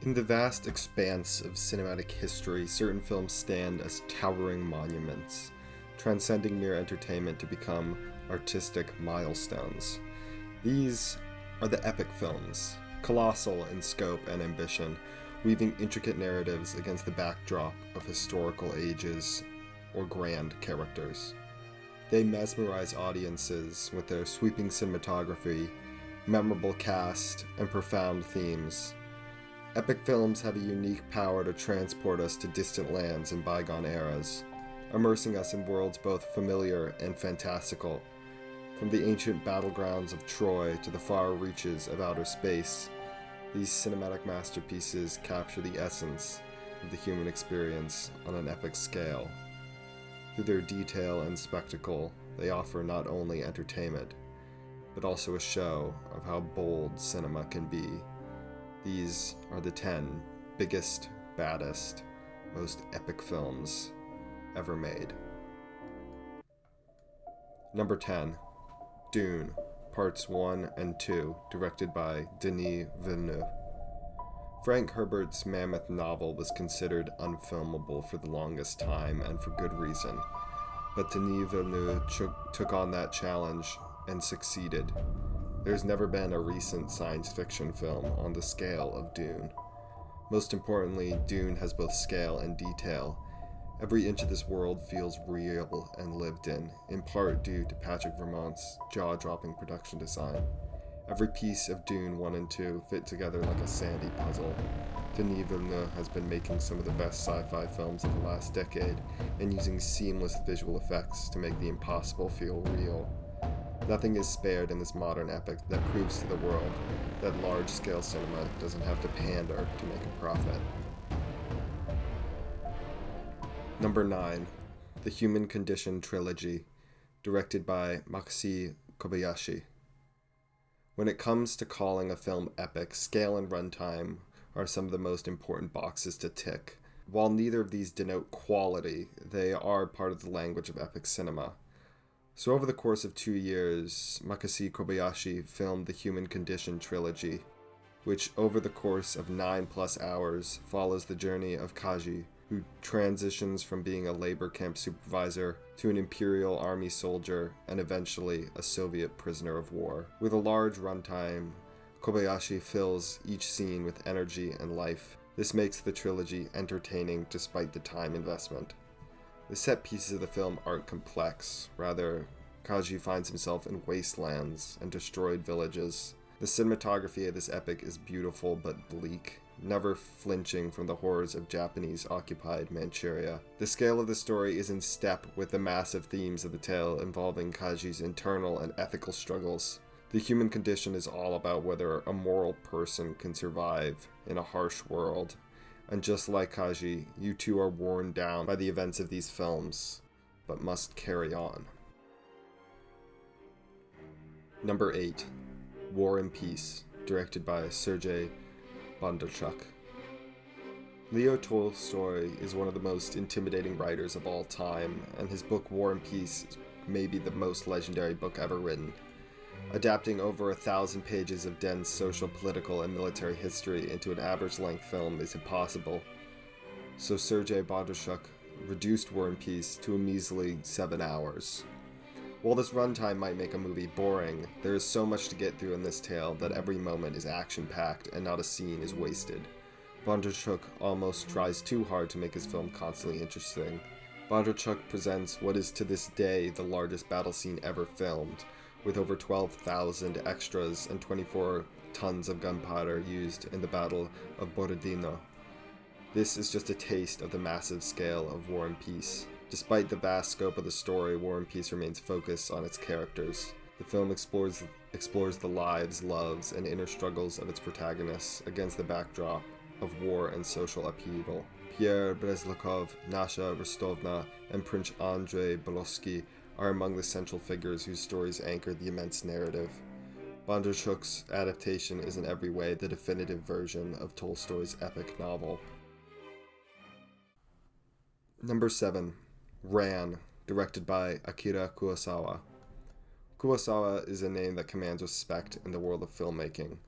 In the vast expanse of cinematic history, certain films stand as towering monuments, transcending mere entertainment to become artistic milestones. These are the epic films, colossal in scope and ambition, weaving intricate narratives against the backdrop of historical ages or grand characters. They mesmerize audiences with their sweeping cinematography, memorable cast, and profound themes. Epic films have a unique power to transport us to distant lands and bygone eras, immersing us in worlds both familiar and fantastical. From the ancient battlegrounds of Troy to the far reaches of outer space, these cinematic masterpieces capture the essence of the human experience on an epic scale. Through their detail and spectacle, they offer not only entertainment, but also a show of how bold cinema can be. These are the 10 biggest, baddest, most epic films ever made. Number 10. Dune, Parts 1 and 2, directed by Denis Villeneuve. Frank Herbert's mammoth novel was considered unfilmable for the longest time, and for good reason. But Denis Villeneuve took on that challenge and succeeded. There's never been a recent science fiction film on the scale of Dune. Most importantly, Dune has both scale and detail. Every inch of this world feels real and lived in part due to Patrick Vermont's jaw-dropping production design. Every piece of Dune 1 and 2 fit together like a sandy puzzle. Denis Villeneuve has been making some of the best sci-fi films of the last decade and using seamless visual effects to make the impossible feel real. Nothing is spared in this modern epic that proves to the world that large-scale cinema doesn't have to pander to make a profit. Number 9. The Human Condition Trilogy, directed by Makoshi Kobayashi. When it comes to calling a film epic, scale and runtime are some of the most important boxes to tick. While neither of these denote quality, they are part of the language of epic cinema. So over the course of 2 years, Makoshi Kobayashi filmed the Human Condition Trilogy, which over the course of 9+ hours follows the journey of Kaji, who transitions from being a labor camp supervisor to an Imperial Army soldier and eventually a Soviet prisoner of war. With a large runtime, Kobayashi fills each scene with energy and life. This makes the trilogy entertaining despite the time investment. The set pieces of the film aren't complex. Rather, Kaji finds himself in wastelands and destroyed villages. The cinematography of this epic is beautiful but bleak, never flinching from the horrors of Japanese-occupied Manchuria. The scale of the story is in step with the massive themes of the tale involving Kaji's internal and ethical struggles. The human condition is all about whether a moral person can survive in a harsh world. And just like Kaji, you too are worn down by the events of these films, but must carry on. Number 8. War and Peace, directed by Sergei Bondarchuk. Leo Tolstoy is one of the most intimidating writers of all time, and his book War and Peace may be the most legendary book ever written. Adapting over 1,000 pages of dense social, political, and military history into an average-length film is impossible. So Sergei Bondarchuk reduced War and Peace to a measly 7 hours. While this runtime might make a movie boring, there is so much to get through in this tale that every moment is action-packed and not a scene is wasted. Bondarchuk almost tries too hard to make his film constantly interesting. Bondarchuk presents what is to this day the largest battle scene ever filmed, with over 12,000 extras and 24 tons of gunpowder used in the Battle of Borodino. This is just a taste of the massive scale of War and Peace. Despite the vast scope of the story, War and Peace remains focused on its characters. The film explores the lives, loves, and inner struggles of its protagonists against the backdrop of war and social upheaval. Pierre Bereznakov, Nasha Rostovna, and Prince Andrei Bolosky are among the central figures whose stories anchor the immense narrative. Bondarchuk's adaptation is in every way the definitive version of Tolstoy's epic novel. Number 7. Ran, directed by Akira Kurosawa. Kurosawa is a name that commands respect in the world of filmmaking.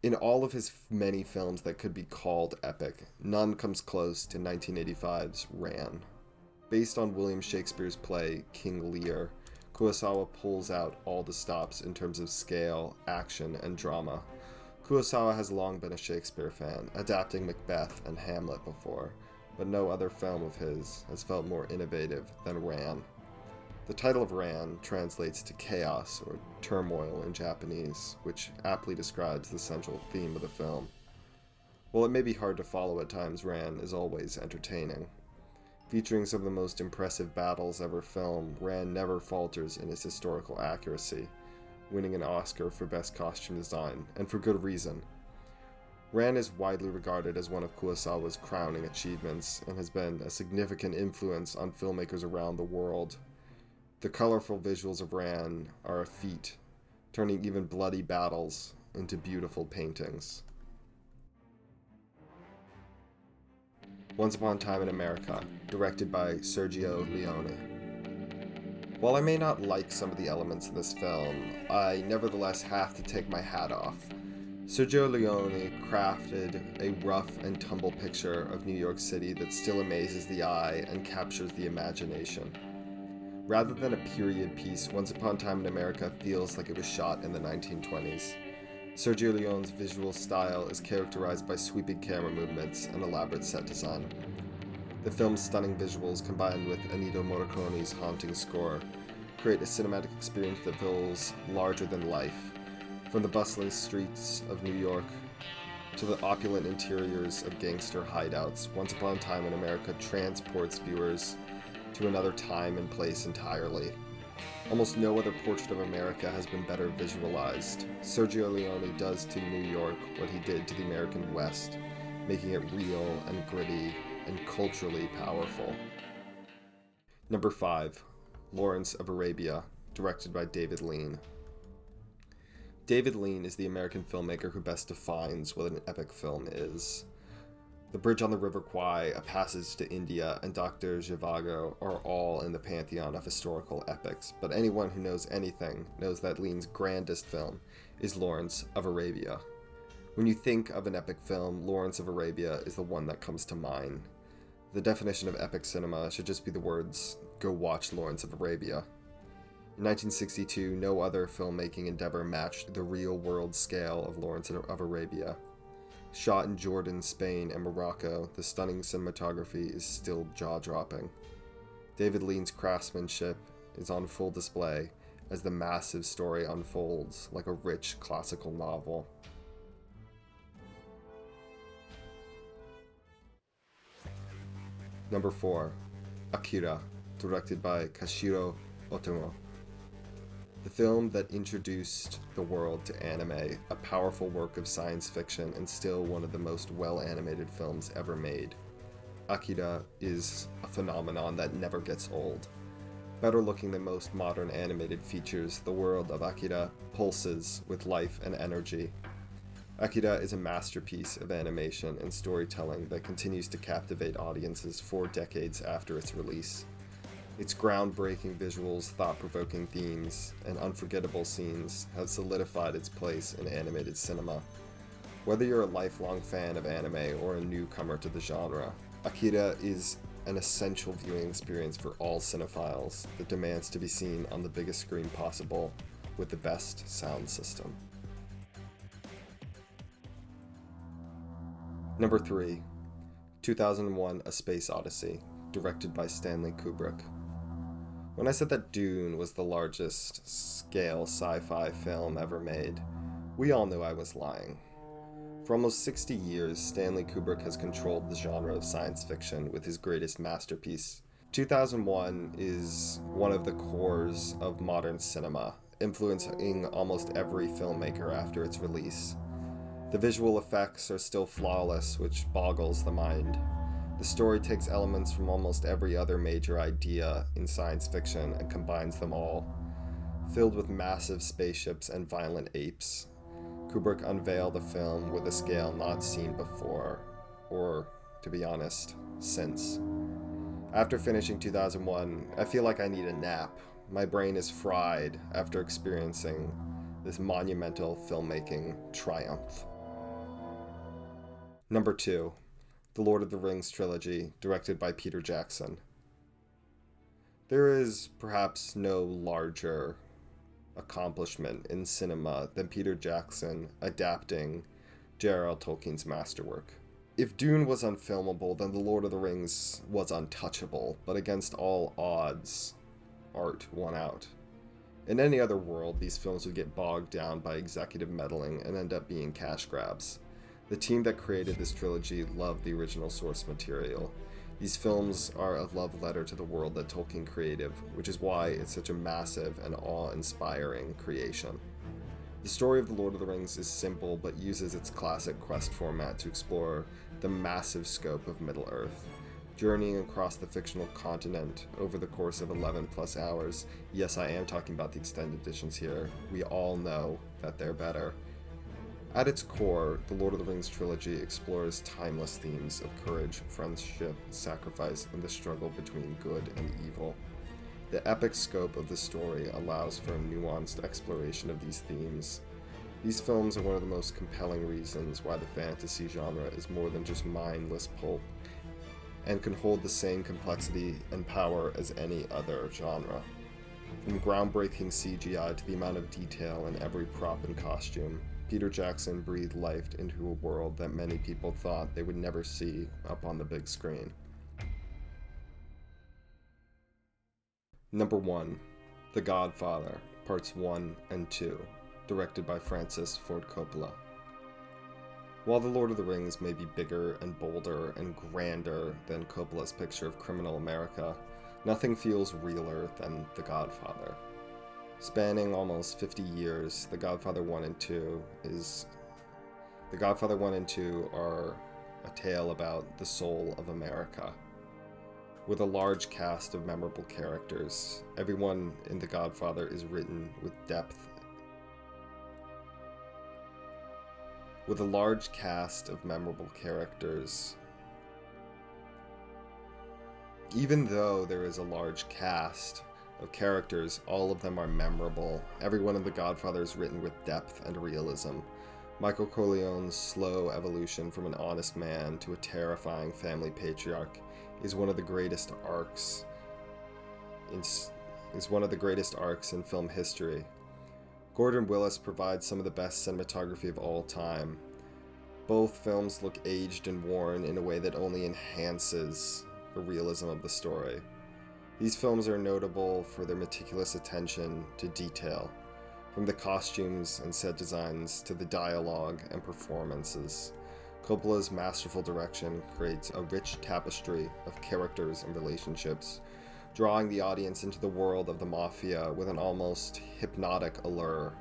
In all of his many films that could be called epic, none comes close to 1985's Ran. Based on William Shakespeare's play King Lear, Kurosawa pulls out all the stops in terms of scale, action, and drama. Kurosawa has long been a Shakespeare fan, adapting Macbeth and Hamlet before, but no other film of his has felt more innovative than Ran. The title of Ran translates to chaos or turmoil in Japanese, which aptly describes the central theme of the film. While it may be hard to follow at times, Ran is always entertaining. Featuring some of the most impressive battles ever filmed, Ran never falters in its historical accuracy, winning an Oscar for Best Costume Design, and for good reason. Ran is widely regarded as one of Kurosawa's crowning achievements and has been a significant influence on filmmakers around the world. The colorful visuals of Ran are a feat, turning even bloody battles into beautiful paintings. Once Upon a Time in America, directed by Sergio Leone. While I may not like some of the elements of this film, I nevertheless have to take my hat off. Sergio Leone crafted a rough and tumble picture of New York City that still amazes the eye and captures the imagination. Rather than a period piece, Once Upon a Time in America feels like it was shot in the 1920s. Sergio Leone's visual style is characterized by sweeping camera movements and elaborate set design. The film's stunning visuals, combined with Ennio Morricone's haunting score, create a cinematic experience that feels larger than life. From the bustling streets of New York to the opulent interiors of gangster hideouts, Once Upon a Time in America transports viewers to another time and place entirely. Almost no other portrait of America has been better visualized. Sergio Leone does to New York what he did to the American West, making it real and gritty and culturally powerful. Number 5, Lawrence of Arabia, directed by David Lean. David Lean is the American filmmaker who best defines what an epic film is. The Bridge on the River Kwai, A Passage to India, and Dr. Zhivago are all in the pantheon of historical epics, but anyone who knows anything knows that Lean's grandest film is Lawrence of Arabia. When you think of an epic film, Lawrence of Arabia is the one that comes to mind. The definition of epic cinema should just be the words, "Go watch Lawrence of Arabia." In 1962, no other filmmaking endeavor matched the real-world scale of Lawrence of Arabia. Shot in Jordan, Spain, and Morocco, the stunning cinematography is still jaw-dropping. David Lean's craftsmanship is on full display as the massive story unfolds like a rich classical novel. Number 4, Akira, directed by Kashiro Otomo. The film that introduced the world to anime, a powerful work of science fiction and still one of the most well-animated films ever made. Akira is a phenomenon that never gets old. Better looking than most modern animated features, the world of Akira pulses with life and energy. Akira is a masterpiece of animation and storytelling that continues to captivate audiences 4 decades after its release. Its groundbreaking visuals, thought-provoking themes, and unforgettable scenes have solidified its place in animated cinema. Whether you're a lifelong fan of anime or a newcomer to the genre, Akira is an essential viewing experience for all cinephiles that demands to be seen on the biggest screen possible with the best sound system. Number 3, 2001: A Space Odyssey, directed by Stanley Kubrick. When I said that Dune was the largest scale sci-fi film ever made, we all knew I was lying. For almost 60 years, Stanley Kubrick has controlled the genre of science fiction with his greatest masterpiece. 2001 is one of the cores of modern cinema, influencing almost every filmmaker after its release. The visual effects are still flawless, which boggles the mind. The story takes elements from almost every other major idea in science fiction and combines them all. Filled with massive spaceships and violent apes, Kubrick unveiled a film with a scale not seen before, or, to be honest, since. After finishing 2001, I feel like I need a nap. My brain is fried after experiencing this monumental filmmaking triumph. Number 2, The Lord of the Rings trilogy, directed by Peter Jackson. There is perhaps no larger accomplishment in cinema than Peter Jackson adapting J.R.R. Tolkien's masterwork. If Dune was unfilmable, then The Lord of the Rings was untouchable, but against all odds, art won out. In any other world, these films would get bogged down by executive meddling and end up being cash grabs. The team that created this trilogy loved the original source material. These films are a love letter to the world that Tolkien created, which is why it's such a massive and awe-inspiring creation. The story of The Lord of the Rings is simple, but uses its classic quest format to explore the massive scope of Middle-earth. Journeying across the fictional continent over the course of 11 plus hours. Yes, I am talking about the extended editions here. We all know that they're better. At its core, the Lord of the Rings trilogy explores timeless themes of courage, friendship, sacrifice, and the struggle between good and evil. The epic scope of the story allows for a nuanced exploration of these themes. These films are one of the most compelling reasons why the fantasy genre is more than just mindless pulp, and can hold the same complexity and power as any other genre. From groundbreaking CGI to the amount of detail in every prop and costume, Peter Jackson breathed life into a world that many people thought they would never see up on the big screen. Number 1, The Godfather, Parts 1 and 2, directed by Francis Ford Coppola. While The Lord of the Rings may be bigger and bolder and grander than Coppola's picture of criminal America, nothing feels realer than The Godfather. Spanning almost 50 years, The Godfather 1 and 2 are a tale about the soul of America. With a large cast of memorable characters, everyone in The Godfather is written with depth. With a large cast of memorable characters. Even though there is a large cast of characters, all of them are memorable. Everyone in The Godfather is written with depth and realism. Michael Corleone's slow evolution from an honest man to a terrifying family patriarch is one of the greatest arcs in film history. Gordon Willis provides some of the best cinematography of all time. Both films look aged and worn in a way that only enhances the realism of the story. These films are notable for their meticulous attention to detail, from the costumes and set designs to the dialogue and performances. Coppola's masterful direction creates a rich tapestry of characters and relationships, drawing the audience into the world of the mafia with an almost hypnotic allure.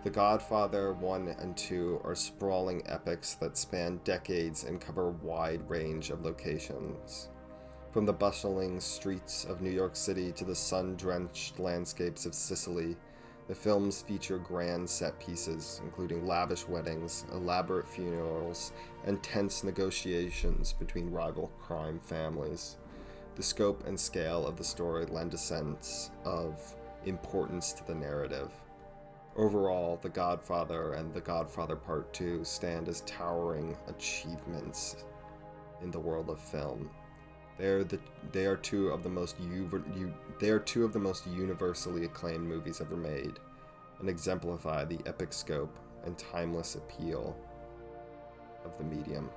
The Godfather 1 and 2 are sprawling epics that span decades and cover a wide range of locations. From the bustling streets of New York City to the sun-drenched landscapes of Sicily, the films feature grand set pieces, including lavish weddings, elaborate funerals, and tense negotiations between rival crime families. The scope and scale of the story lend a sense of importance to the narrative. Overall, The Godfather and The Godfather Part 2 stand as towering achievements in the world of film. They are two of the most universally acclaimed movies ever made, and exemplify the epic scope and timeless appeal of the medium.